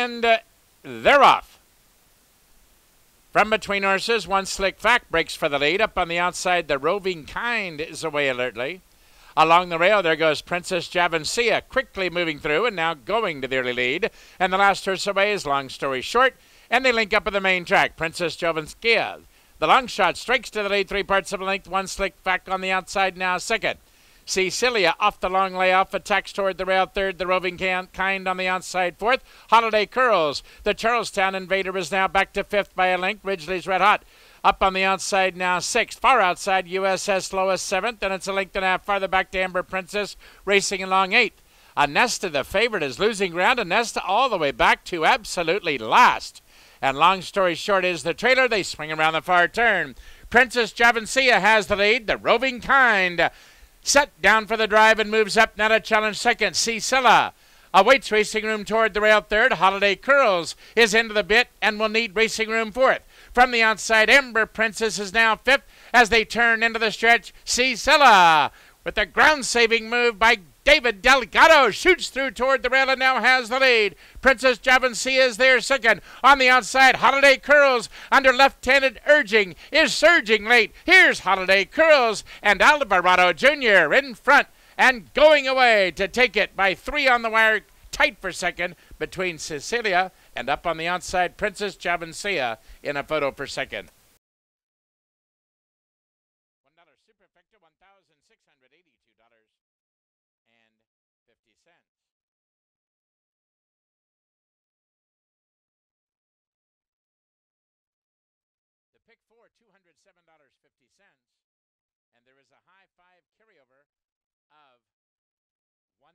And they're off. From between horses, One Slick Fact breaks for the lead. Up on the outside, the Roving Kind is away alertly. Along the rail, there goes Princess Javancia, quickly moving through and now going to the early lead. And the last horse away is Long Story Short, and they link up at the main track. Princess Javancia, the long shot, strikes to the lead 3 parts of a length. One Slick Fact on the outside now second. Cecilia off the long layoff, attacks toward the rail third. The Roving Kind on the outside fourth. Holiday Curls. The Charlestown Invader is now back to fifth by a length. Ridgely's Red Hot up on the outside now sixth. Far outside USS Lois seventh, and it's a length and a half farther back to Amber Princess racing along eighth. Anesta, the favorite, is losing ground. Anesta all the way back to absolutely last. And Long Story Short is the trailer. They swing around the far turn. Princess Javancia has the lead. The Roving Kind set down for the drive and moves up now to challenge second. Cecilia awaits Racing Room toward the rail third. Holiday Curls is into the bit and will need Racing Room fourth. From the outside, Amber Princess is now fifth as they turn into the stretch. Cecilia with a ground-saving move by David Delgado shoots through toward the rail and now has the lead. Princess Javancia is there second. On the outside, Holiday Curls under left-handed urging is surging late. Here's Holiday Curls and Alvarado Jr. in front and going away to take it by 3 on the wire, tight for second between Cecilia and up on the outside Princess Javancia in a photo for second. $1 Superfecta, $1,682.50. The pick four, $207.50, and there is a high five carryover of $1,321.